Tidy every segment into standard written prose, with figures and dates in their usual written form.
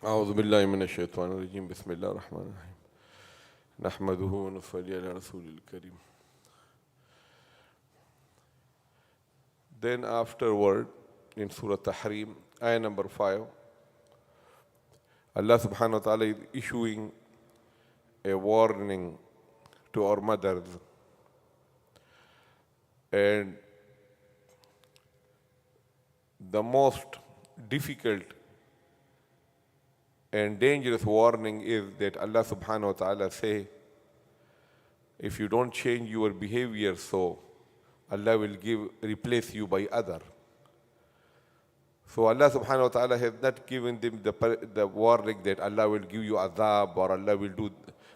أعوذ بالله من الشيطان الرجيم بسم الله الرحمن الرحيم نحمده ونصلي على رسول الكريم. Then afterward in Surah At-Tahrim, ayah number 5, Allah subhanahu wa ta'ala is issuing a warning to our mothers and the most difficult and dangerous warning is that Allah subhanahu wa ta'ala say, if you don't change your behavior, so Allah will replace you by other. So Allah subhanahu wa ta'ala has not given them the warning that Allah will give you azab or Allah will do,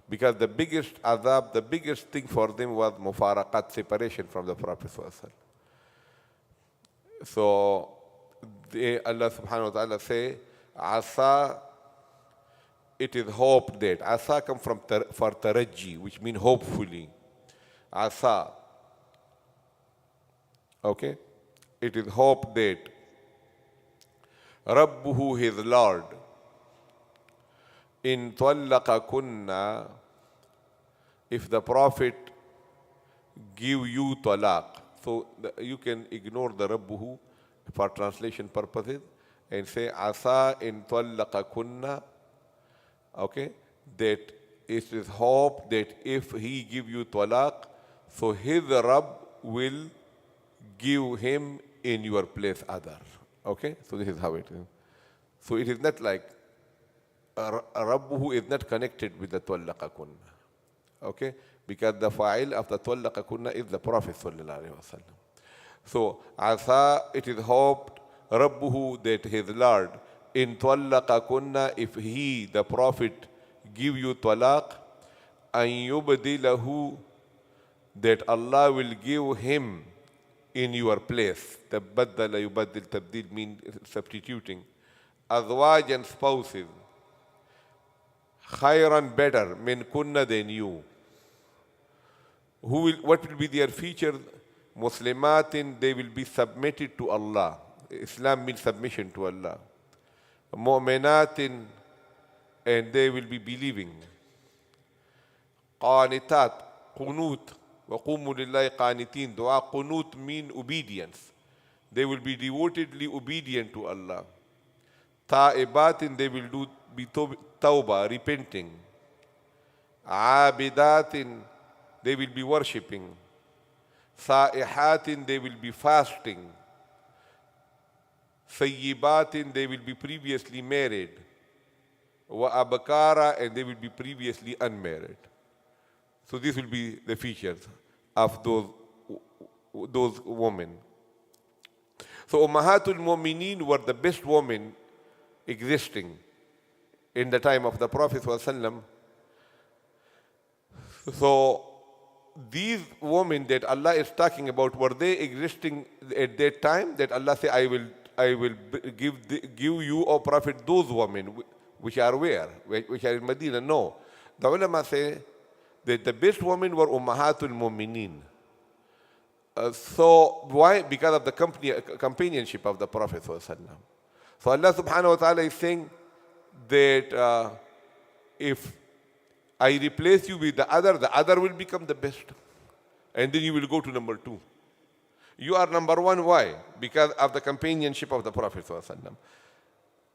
because the biggest azab, the biggest thing for them was mufaraqat, separation from the Prophet sallallahu alaihi wasallam. So Allah subhanahu wa ta'ala say, asa, it is hoped that. Asa come from for taraji, which means hopefully. Asa. Okay? It is hoped that Rabbuhu, his Lord, in tallaqa kunna, if the Prophet give you talaq. So you can ignore the Rabbuhu for translation purposes and say asa in tallaqa kunna. Okay, that it is hope that if he give you talaq, so his Rabb will give him in your place other. Okay, so this is how it is. So it is not like Rabbuhu is not connected with the tallaqa kunna. Okay, because the fa'il of the tallaqa kunna is the Prophet sallallahu alaihi wasallam. So asa, it is hoped Rabbuhu, that his Lord, in tallaqa kunna, if he, the Prophet, give you talaq, an yubdilahu, that Allah will give him in your place. Tabaddala yubaddil, tabdil mean substituting. Azwajan, spouses, khayran, better, min kunna, than you. What will be their feature? Muslimatin, they will be submitted to Allah. Islam means submission to Allah. Mu'minatin, and they will be believing. Qanitat, qunut, wa qumu lillahi qanitin. Dua qunut mean obedience. They will be devotedly obedient to Allah. Ta'ibatin, they will be tawbah, repenting. Abidatin, they will be worshipping. Sa'ihatin, they will be fasting. Sayyibatin, they will be previously married. Wa abkara, and they will be previously unmarried. So this will be the features of those women. So Ummahatul Mu'mineen were the best women existing in the time of the Prophet ﷺ. So these women that Allah is talking about, were they existing at that time that Allah said, I will give you, O Prophet, those women which are where? Which are in Medina? No. The ulama say that the best women were Ummahatul Mu'mineen. So why? Because of the companionship of the Prophet ﷺ. So Allah subhanahu wa ta'ala is saying that if I replace you with the other will become the best. And then you will go to number 2. You are number 1, why? Because of the companionship of the Prophet ﷺ.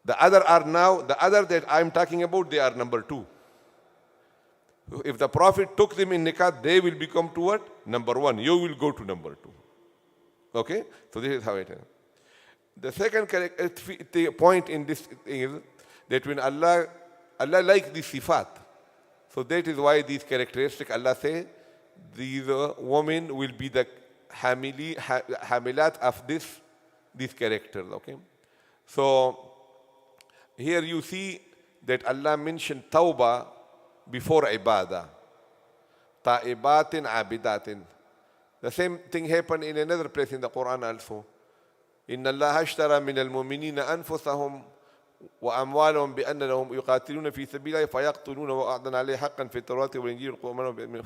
The other that I'm talking about, they are number 2. If the Prophet took them in nikah, they will become to what? Number 1. You will go to number 2. Okay? So this is how it is. The second point in this is that when Allah likes the sifat, so that is why these characteristics, Allah say, these women will be the hamilat of these characters. Okay? So here you see that Allah mentioned tawbah before ibadah. Ta'ibatin, abidatin. The same thing happened in another place in the Qur'an also. Inna Allah ashtara min al-mu'minina anfusahum wa amwalahum bi anna lahum yuqatiluna fi sabilillahi fayaqtuluna wa a'dana alayhi haqqan fi at-tawrati wal injili wal qur'ani.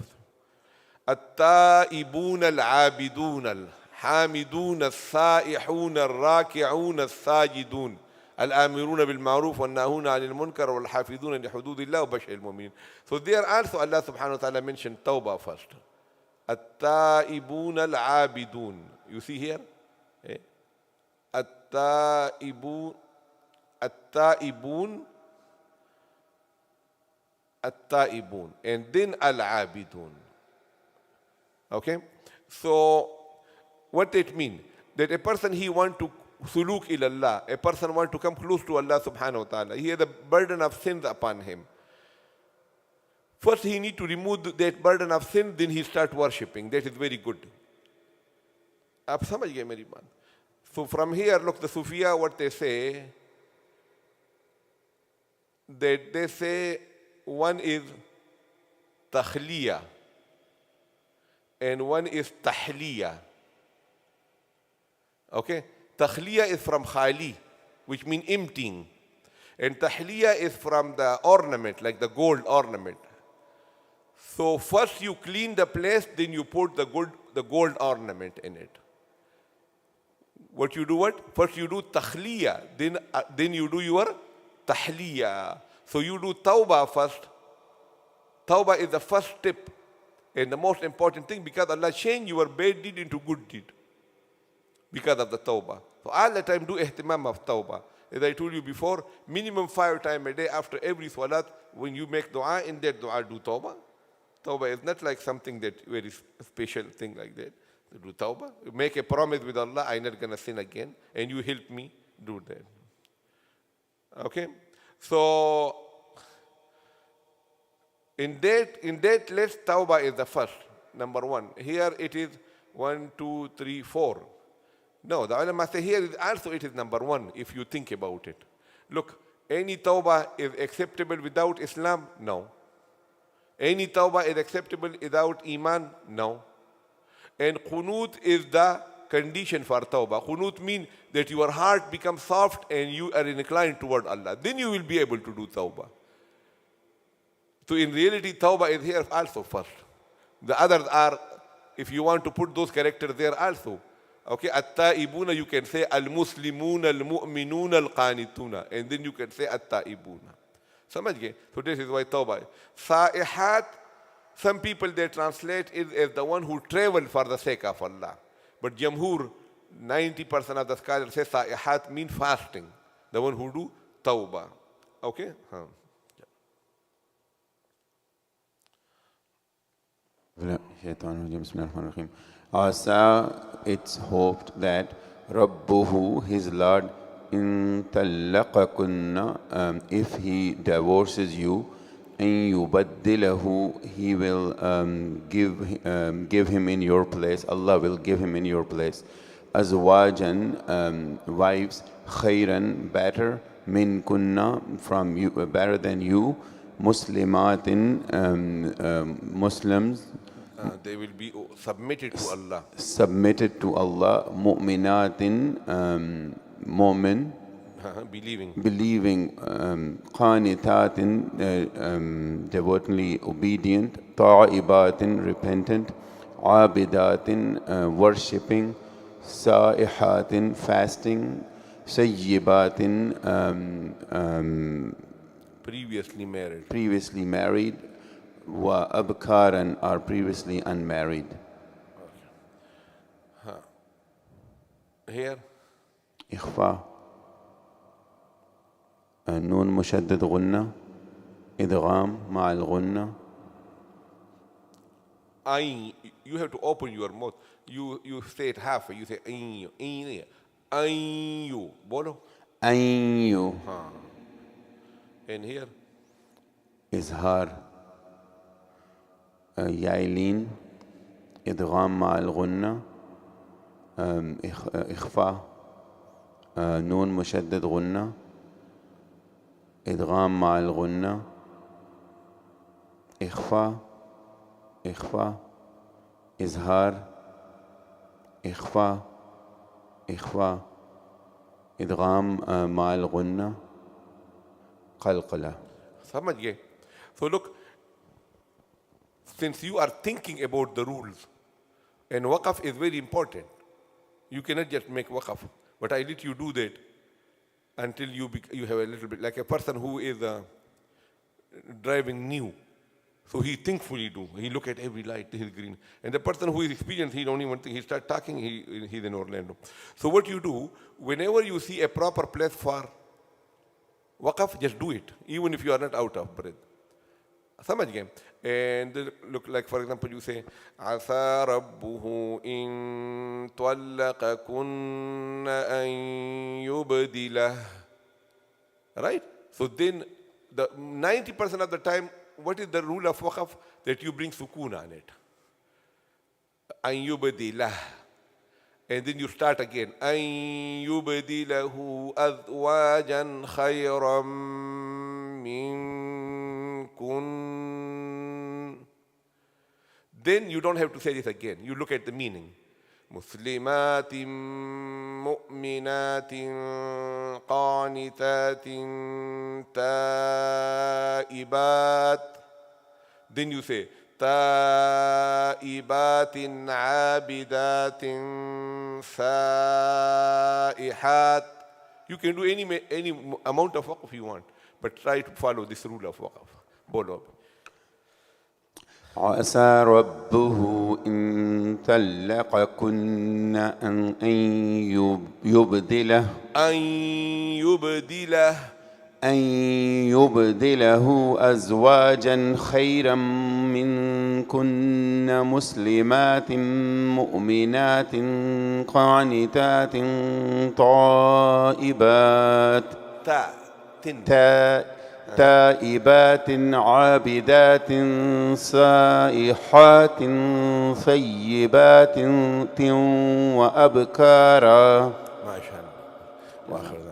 التائبون العابدون الحامدون السائحون الراكعون الساجدون الآمرون بالمعروف والناهون عن المنكر والحافظون لحدود الله وبشر المؤمنين. So there also Allah subhanahu wa ta'ala mentioned tawbah first. التائبون العابدون. You see here? التائبون التائبون التائبون and then العابدون. Okay? So what it mean? That a person he want to suluk ilallah, a person want to come close to Allah subhanahu wa ta'ala. He has a burden of sins upon him. First he need to remove that burden of sin, then he start worshipping. That is very good. आप समझ गए मेरी बात? So from here, look, the Sufiya, what they say, that they say one is takhliya and one is tahliya. Okay? Takhliya is from khali, which means emptying. And tahliya is from the ornament, like the gold ornament. So first you clean the place, then you put the gold ornament in it. What you do what? First you do takhliya, then you do your tahliya. So you do tawbah first. Tawbah is the first step and the most important thing, because Allah changed your bad deed into good deed because of the tawbah. So all the time do ihtimam of tawbah. As I told you before, minimum 5 times a day after every salat, when you make dua, in that dua do tawbah. Tawbah is not like something that very special thing like that. Do tawbah. You make a promise with Allah, I'm not going to sin again, and you help me do that. Okay? So in that list, tawbah is the first, number one. Here it is 1, 2, 3, 4. No, the ulama say here is also it is number one if you think about it. Look, any tawbah is acceptable without Islam? No. Any tawbah is acceptable without Iman? No. And qunut is the condition for tawbah. Qunut means that your heart becomes soft and you are inclined toward Allah. Then you will be able to do tawbah. So in reality, tawbah is here also first. The others are, if you want to put those characters there also. Okay, at-ta'ibuna, you can say al-muslimuna, al-mu'minuna, al-qanituna. And then you can say at-ta'ibuna. समझ गए? So this is why tawbah. Sa'ihat, some people they translate it as the one who travel for the sake of Allah. But Jamhur, 90% of the scholars say sa'ihat mean fasting. The one who do tawbah. Okay? Asa, it's hoped that Rabbuhu, his Lord, in talaqakunna, if he divorces you, in yubaddilahu, he will give him in your place. Allah will give him in your place. Azwajan, wives, khayran, better, min kunna, from you, better than you, muslimatin, Muslims. They will be submitted to Allah. Submitted to Allah. Mu'minatin, mu'min. Believing. Qanitatin, devotedly obedient. Ta'ibatin, repentant. Abidatin, worshipping. Sa'ihatin, fasting. Sayyibatin, previously married. Wa abkaran, are previously unmarried. Here إخفاء النون مشدد غنة إدغام مع الغنة. Ain, you have to open your mouth. You say it half. You say ain, ain, bolo. أيو. And here إظهار يايلين إدغام مع الغنة. إخفاء نون مشدد غنة إدغام مع الغنة. إخفاء إظهار إخفاء إدغام مع الغنة. قلقلة. समझ गए? So look, since you are thinking about the rules, and waqaf is very important, you cannot just make waqaf, but I let you do that. until you have a little bit, like a person who is driving new. So he thankfully do. He look at every light, he's green. And the person who is experienced, he don't even think. He start talking, he's in Orlando. So what you do, whenever you see a proper place for waqaf, just do it, even if you are not out of breath. Samajh gaye? And look, like for example, you say, Asa rabbuhu in twallaqakunna an yubdilah. Right? So then, the 90% of the time, what is the rule of waqaf? That you bring sukoon on it. An yubdilah. And then you start again. An yubdilahu azwajan khayran minkun. Then you don't have to say this again. You look at the meaning. Muslimatin mu'minatin qanitatin taibat. Then you say taibatin abidatin saihat. You can do any amount of waqf you want, but try to follow this rule of waqf. Bolo. عسى ربه إن طلقكن أن يبدله أزواجا خيرا منكن مسلمات مؤمنات قانتات تائبات عابدات سائحات ثيبات وأبكارا. ما شاء الله.